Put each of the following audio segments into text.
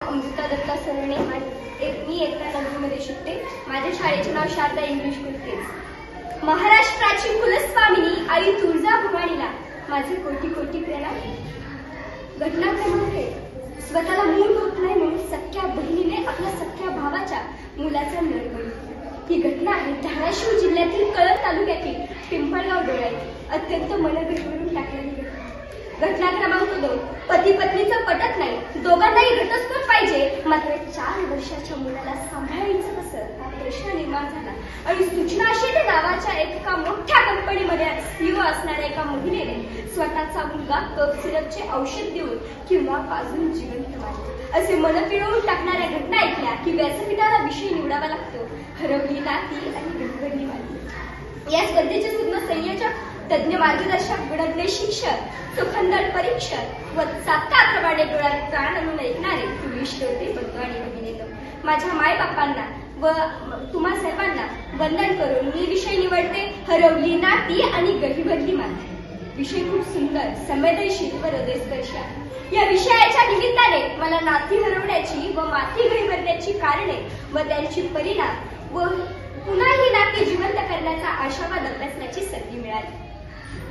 अमृता दत्ता सरणे आणि मी एकता नगरमध्ये शिकते. माझ्या शाळेचे नाव शारदा इंग्लिश स्कूल केज. महाराष्ट्राची कुलस्वामिनी आई तुळजा भवानीला माझे कोटी कोटी प्रणाम. घटना क्रमांक 1. स्वतःला मूल होत नाही म्हणून सख्या बहिणीने आपल्या सख्या भावाच्या मुलाचा नरबळी. ही घटना आहे धाराशिव जिल्ह्यातील कळंब तालुक्यातील पिंपळगाव डोळ्याची. अत्यंत मनगटवरून टाकलेली घटना. घटना क्रमांक 2. पती पत्नीचं पटत नाही, दोघांनाही घटस्फोट पाहिजे, मात्र 4 वर्षाच्या मुलाला सांभाळायचं कसं हा प्रश्न निर्माण झाला. आणि सूचना अशी ते नावाच्या एका मोठ्या कंपनीमध्ये सीईओ असणाऱ्या एका महिलेने स्वतःचा मुलगा कफ सिरपचे औषध देऊन किंवा पाजून जिवंत मारले. असे मन पिळवून टाकणाऱ्या घटना ऐकल्या की व्यासपीठाला विषय निवडावा लागतो. हरवली नाती आणि गडबडली माती. या स्पर्धेचे सुद्धा संयोजक, तज्ञ मार्गदर्शक, गुणज्ञ शिक्षक, सुखंदर परीक्षक व साताप्रमाणे डोळ्यात प्राण आणून ऐकणारे तुम्ही श्रोते बंधू आणि भगिनींनो, माझ्या मायबापांना व तुम्हा सर्वांना वंदन करून मी विषय निवडते हरवली नाती आणि गहिवरली माती. विषय खूप सुंदर, संवेदनशील व हृदयस्पर्शी आहे. या विषयाच्या निमित्ताने मला नाती हरवण्याची व माती गहिवरण्याची कारणे व त्यांची परिणाम व पुन्हा ही नाती जिवंत करण्याचा आशावाद अभ्यासण्याची संधी मिळाली.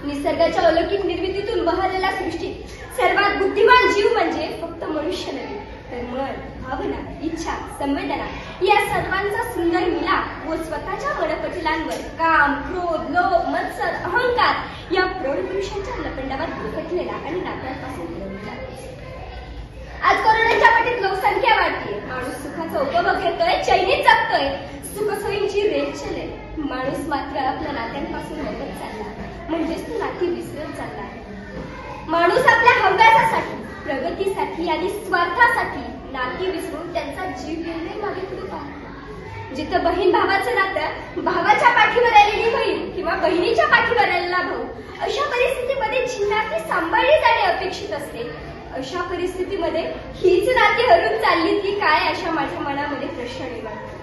निसर्गाच्या अलौकिक निर्मितीतून बहरलेल्या सृष्टीत सर्वात बुद्धिमान जीव म्हणजे फक्त मनुष्य नव्हे तर मन, भावना, इच्छा, संवेदना या सर्वांचा सुंदर मिलाप व स्वतःच्या मनपटलांवर काम, क्रोध, लोभ, मत्सर, अहंकार या प्रौढ पुरुषांच्या लपंडावर भरकटलेला आणि नात्यांपासून फिरवलेला. आज कोरोनाच्या पाठीत लोकसंख्या वाढते, माणूस सुखाचा उपभोग घेतोय, चैनीत जगतोय, सुखसोयींची रेल चले. माणूस मात्र आपल्या नात्यांपासून वगत चालला, म्हणजेच तो नाती विसरत चालला आहे. माणूस आपल्या हव्यासासाठी, प्रगतीसाठी आणि स्वार्थासाठी नाती विसरून त्यांचा जीव घेऊन मागे पुढे पाहतो. जिथं बहीण भावाचं नातं, भावाच्या पाठीवर आलेली बहीण किंवा बहिणीच्या पाठीवर आलेला भाऊ, अशा परिस्थितीमध्ये जी नाती सांभाळली जाणे अपेक्षित असते, अशा परिस्थितीमध्ये हीच नाती हरून चालली की काय अशा माझ्या मनामध्ये प्रश्न निर्माण होतो.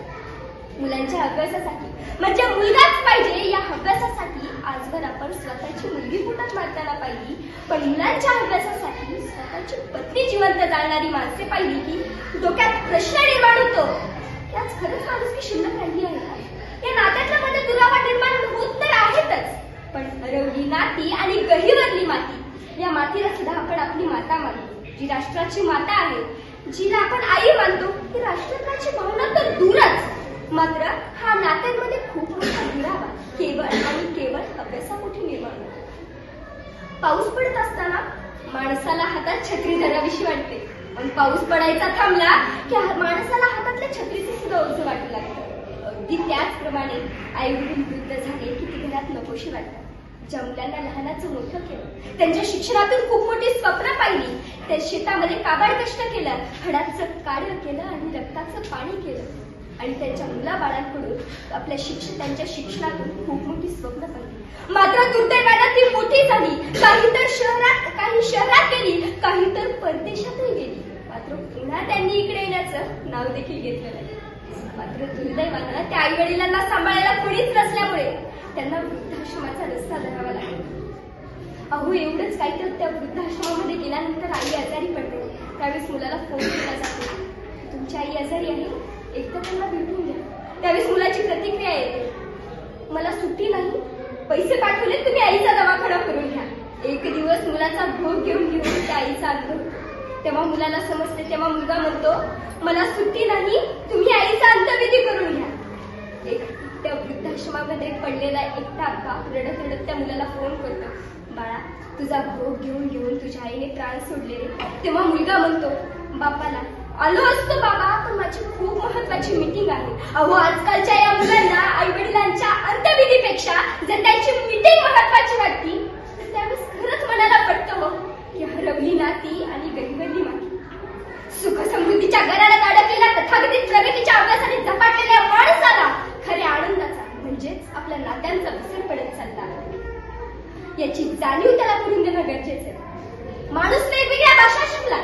मुलांच्या अभ्यासासाठी म्हणजे मुलगाच पाहिजे या अभ्यासासाठी आजवर आपण स्वतःची मुलगी पोटात मारताना पाहिली, पण मुलांच्या अभ्यासासाठी स्वतःची पत्नी जिवंत जाणारी माणसे पाहिली की डोक्यात प्रश्न निर्माण होतो. याच खरंच माणुसकी शिल्लक राहिली आहे का? या नात्यातल्या मध्ये दुरावा निर्माण होत तर आहेतच, पण हरवली नाती आणि गहिवरली माती या मातीला सुद्धा आपण आपली माता मानतो, जी राष्ट्राची माता आहे, जिला आपण आई मानतो. ती राष्ट्रत्वाची भावना तर दूरच, मात्र हा नात्यांमध्ये खूप मोठा दुरावा केवळ आणि केवळ अभ्यासापोटी निर्माण होतो. पाऊस पडत असताना माणसाला हातात छत्री धरावीशी वाटते, पण पाऊस पडायचा थांबला की माणसाला हातातल्या छत्रीचे सुद्धा ओझं वाटू लागतं. अगदी त्याचप्रमाणे आई वडील वृद्ध झाले की ती घरात नकोशी वाटतात. ज्या मुलांना लहानाचं मोठं केलं, त्यांच्या शिक्षणातून खूप मोठी स्वप्न पाहिली, त्या शेतामध्ये काबाड कष्ट केलं, हडाचं काढं केलं आणि रक्ताचं पाणी केलं आणि त्यांच्या मुलाबाळांकडून त्यांच्या शिक्षणातून खूप मोठी स्वप्न पाहिली, मात्र दुर्दैवाने ती मोठी झाली. काही शहरात गेली, काही तर परदेशातही गेली, मात्र पुन्हा त्यांनी इकडे येण्याचं नाव देखील घेतलं नाही. मात्र दुर्दैवानं त्या आई वडिलांना सांभाळायला कोणीच नसल्यामुळे त्यांना वृद्धाश्रमाचा रस्ता धरावा लागला. अहो एवढंच काही तर त्या वृद्धाश्रमामध्ये गेल्यानंतर आई आजारी पडते. त्यावेळेस मुलाला फोन केला जातो, तुमची आई आजारी आहे, एकदा त्यांना भेटून घ्या. त्यावेळेस मुलाची प्रतिक्रिया येते, मला सुट्टी नाही, पैसे पाठवले, तुम्ही आईचा दवाखाना करून घ्या. एक दिवस मुलाचा भोग घेऊन त्या आईचा अंत होतो. तेव्हा मुलाला समजते, तेव्हा मुलगा म्हणतो, मला सुट्टी नाही, तुम्ही आईचा अंत्यविधी करून घ्या. त्या वृद्धाश्रमामध्ये पडलेला एकटा बाप रडत रडत त्या मुलाला फोन करतो, बाळा तुझा भोग घेऊन तुझ्या आईने प्राण सोडले. तेव्हा मुलगा म्हणतो बापाला, आलो असतो बाबा, पण माझी खूप महत्वाची मीटिंग आहे. अहो आजकालच्या या मुलांना आई वडिलांच्या अंत्यविधीपेक्षा जर त्यांची मीटिंग महत्वाची वाटती तर त्यावेळेस खरंच मनाला पटतं हो की हरवली नाती आणि गहिवरली माती. सुख समृद्धीच्या घराला अडकलेल्या तथाकथित प्रगतीच्या अभ्यासाने झपाटलेल्या माणसाला खऱ्या आनंदाचा म्हणजेच आपल्या नात्यांचा विसर पडत चालला, याची जाणीव त्याला करून देणं गरजेचं आहे. माणूस वेगवेगळ्या भाषा शिकला,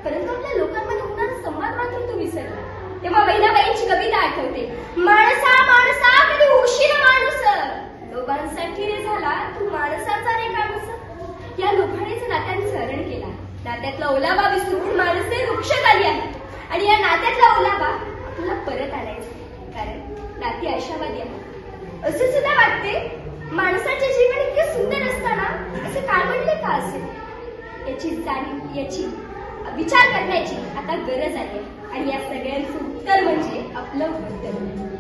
परंतु आपल्या लोकांमध्ये होणारा संवाद मात्र तो विसरला. तेव्हा बहिणाबाईंची कविता आठवते, माणसा माणसा कधी होशील माणूस, लोकांसाठी रे झाला तू माणसाचा रे माणूस. या लोभानेच नात्यांचं हरण केला. नात्यातला ओलावा विसरून माणसे वृक्ष झाली आहे. आणि या नात्यातला ओलावा आपल्याला परत आणायचा आहे. कारण नाती आशावादी आहे. असे सुद्धा वाटते माणसाचे जीवन इतके सुंदर असताना असे काळवंडले का असेल, याची जाणीव, याची विचार करण्याची आता गरज आहे. आणि या सगळ्यांचं उत्तर म्हणजे आपलं वर्तन.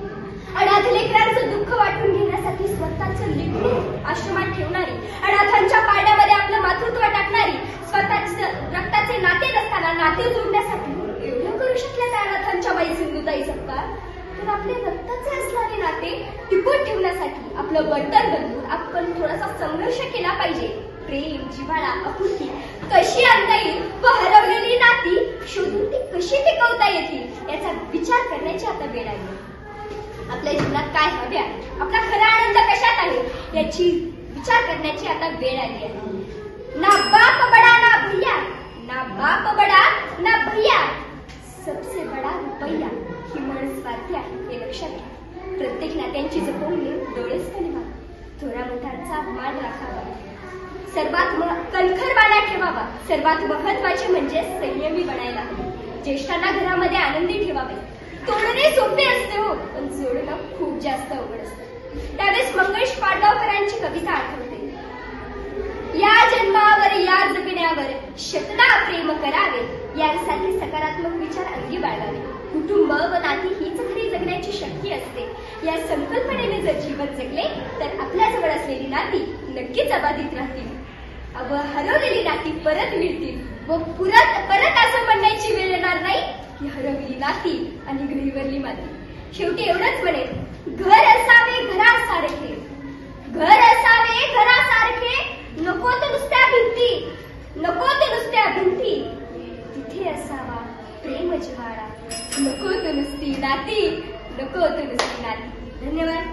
अनाथ लेकरांचं दुःख वाटून घेण्यासाठी स्वतःचं लेकरू आश्रमात ठेवणारी, अनाथांच्या पारड्यामध्ये आपलं मातृत्व टाकणारी, स्वतःचं रक्ताचे नाते नसताना नाते जोडण्यासाठी एवढं करू शकल्या त्या अनाथांच्या बाई सिंधुताई सपकाळ, तर आपले रक्ताचे असणारे नाते टिकून ठेवण्यासाठी आपलं वर्तन बदलून आपण थोडासा संघर्ष केला पाहिजे. प्रेम, जिव्हाळा, आपुलकी कशी आणता येईल व हरवलेली नाती शोधून ती कशी टिकवता येतील याचा विचार करण्याची आता वेळ आली. आपल्या जीवनात काय हवे आहे, आपला खरा आनंद कशात आहे याची विचार करण्याची आता वेळ आली आहे. ना बाप बडा ना भैया, ना बाप बडा ना भैया, सबसे बडा रुपया ही म्हण स्वार्थी आहे हे लक्षात घ्या. प्रत्येक नात्यांची जपवणी डोळेसपणे व्हा. थोड्या मोठ्यांचा मान राखावा, सर्वात कणखरपणा ठेवावा. सर्वात महत्वाचे म्हणजे संयमी बनायला हवे. ज्येष्ठांना घरामध्ये आनंदी ठेवावे. तोडणे सोपे असते हो, पण जोडणं खूप जास्त अवघड असतं. त्यावेळेस मंगेश पाडगावकरांची कविता आठवते. या जन्मावर या जगण्यावर शतदा प्रेम करावे, यासाठी सकारात्मक विचार अंगी बाळगावे. कुटुंब व नाती हीच खरी जगण्याची शक्ती असते. या संकल्पनेने जर जीवन जगले तर आपल्या जवळ असलेली नाती नक्कीच अबाधित राहतील व हरवलेली नाती परत मिळतील व परत असं म्हणण्याची वेळ येणार नाही की हरवली नाती आणि घरीवरली माती. शेवटी एवढंच म्हणेल, घर असावे घरासारखे, घर असावे घरासारखे, नको तर नुसत्या भिंती, नको तर नुसत्या भिंती, तिथे असावा प्रेम जिव्हाळा, नको तर नुसती नाती, नको तर नुसती नाती. धन्यवाद.